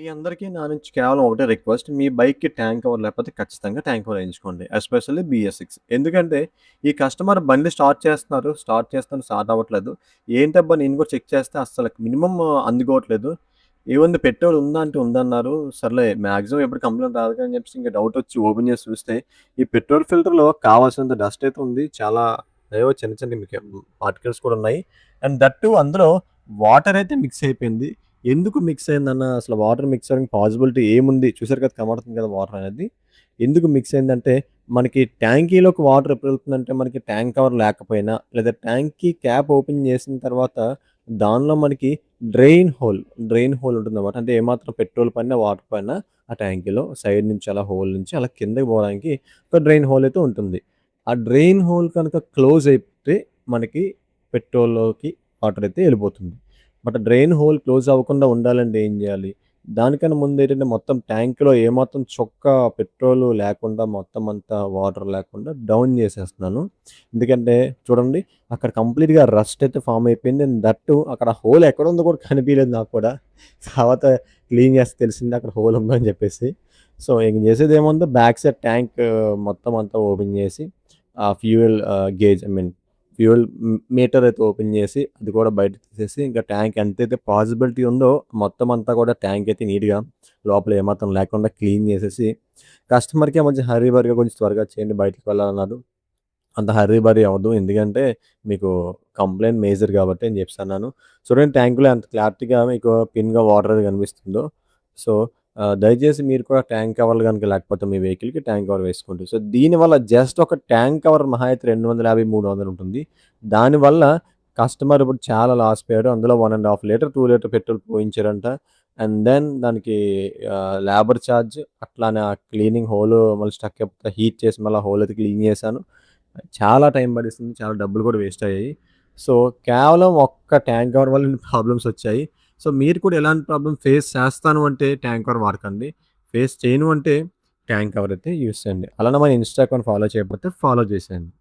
మీ అందరికీ నా నుంచి కేవలం ఒకటే రిక్వెస్ట్. మీ బైక్‌కి ట్యాంక్ కవర్ లేకపోతే ఖచ్చితంగా ట్యాంక్ కవర్ ఏయించుకోండి. Especially BS6. ఎందుకంటే ఈ కస్టమర్ బండి స్టార్ట్ చేస్తున్నారు, స్టార్ట్ అవ్వట్లేదు. ఏంటబ్బా నేను కూడా చెక్ చేస్తే అస్సలు మినిమమ్ అందుకోవట్లేదు. ఏముంది పెట్రోల్ ఉందా అంటే ఉందన్నారు. సర్లే మాక్సిమం ఎప్పుడు కంప్లెయింట్ రాదు కదా అని చెప్పేసి ఇంక డౌట్ వచ్చి ఓపెన్ చేసి చూస్తే ఈ పెట్రోల్ ఫిల్టర్‌లో కావాల్సినంత డస్ట్ అయితే ఉంది. చాలా ఏవో చిన్న చిన్న పార్టికల్స్ కూడా ఉన్నాయి. అండ్ దట్ టూ అందులో వాటర్ అయితే మిక్స్ అయిపోయింది. ఎందుకు మిక్స్ అయిందన్న అసలు వాటర్ మిక్స్ అవ్వడానికి పాసిబిలిటీ ఏముంది? చూసారు కదా! కనబడుతుంది కదా! వాటర్ అనేది. ఎందుకు మిక్స్ అయిందంటే, మనకి ట్యాంకీలోకి వాటర్ ఎప్పుడు వెళ్తుందంటే, మనకి ట్యాంక్ కవర్ లేకపోయినా, లేదా ట్యాంకీ క్యాప్ ఓపెన్ చేసిన తర్వాత, దానిలో మనకి డ్రైన్ హోల్ ఉంటుందన్నమాట. అంటే ఏమాత్రం పెట్రోల్ పడినా, వాటర్ పడినా ఆ ట్యాంకీలో సైడ్ నుంచి అలా హోల్ నుంచి అలా కిందకి పోవడానికి ఒక డ్రైన్ హోల్ అయితే ఉంటుంది. ఆ డ్రైన్ హోల్ కనుక క్లోజ్ అయిపోతే మనకి పెట్రోల్‌లోకి వాటర్ అయితే ఎళ్ళిపోతుంది. బట్ డ్రైన్ హోల్ క్లోజ్ అవ్వకుండా ఉండాలంటే ఏం జేయాలి? దానికన్నా ముందేంటంటే మొత్తం ట్యాంక్‌లో ఏమాత్రం చుక్క పెట్రోలు లేకుండా మొత్తం అంతా వాటర్ లేకుండా డౌన్ జేసేస్తున్నాను. ఎందుకంటే చూడండి అక్కడ కంప్లీట్‌గా రస్ట్ అయితే ఫార్మ్ అయిపోయింది. అండ్ దట్ టూ అక్కడ హోల్ ఎక్కడుందో కూడా కనిపియలేదు నాకు కూడా. తర్వాత క్లీన్ చేస్తే తెలిసింది అక్కడ హోల్ ఉందని జెప్పేసి. సో, ఇంక జేసేదేముంది బ్యాక్ సైడ్ ట్యాంక్ మొత్తం అంతా ఓపెన్ జేసి ఆ fuel gauge I mean fuel meter అయితే ఓపెన్ చేసి, అది కూడా బయటకి తీసేసి, ఇంకా ట్యాంక్ ఎంతైతే పాసిబిలిటీ ఉందో మొత్తం అంతా కూడా ట్యాంక్ అయితే నీట్‌గా లోపల ఏమాత్రం లేకుండా క్లీన్ చేసేసి, కస్టమర్‌కి కొంచెం హర్రీ బరీగా కొంచెం త్వరగా చేయండి బయటికి వెళ్ళాలన్నారు. అంత హర్రీ బరీ అవ్వద్దు. ఎందుకంటే మీకు కంప్లెయింట్ మేజర్ కాబట్టి అని చెప్పేసి అన్నాను. చూడండి ట్యాంక్‌లో ఎంత క్లారిటీగా మీకు పిన్‌గా వాటర్ అది కనిపిస్తుందో. సో, దయచేసి మీరు కూడా ట్యాంక్ కవర్లు గనుక లేకపోతే మీ వెహికల్‌కి ట్యాంక్ కవర్ వేసుకోండి. సో, దీనివల్ల జస్ట్ ఒక ట్యాంక్ కవర్ మహా అయితే 250, 300 ఉంటుంది. దానివల్ల కస్టమర్ ఇప్పుడు చాలా లాస్ పోయాడు. అందులో 1 ½ లీటర్, 2 లీటర్ పెట్రోల్ పోయించారంట. అండ్ దెన్ దానికి లేబర్ చార్జ్ అట్లానే ఆ క్లీనింగ్ హోలు మళ్ళీ స్టక్ అయిపోతే హీట్ చేసి మళ్ళీ ఆ హోల్ అయితే క్లీన్ చేశాను. చాలా టైం పడేసింది. చాలా డబ్బులు కూడా వేస్ట్ అయ్యాయి. సో, కేవలం ఒక్క ట్యాంక్ కవర్ వల్ల ఇన్ని ప్రాబ్లమ్స్ వచ్చాయి. సో, మీరు కూడా ఎలాంటి ప్రాబ్లమ్ ఫేస్ చేస్తాను అంటే ట్యాంక్ కవర్ వాడకండి. ఫేస్ చేయను అంటే ట్యాంక్ కవర్ అయితే యూజ్ చేయండి. అలానే మన ఇన్‌స్టా అకౌంట్ ఫాలో చేయకపోతే ఫాలో చేసేయండి.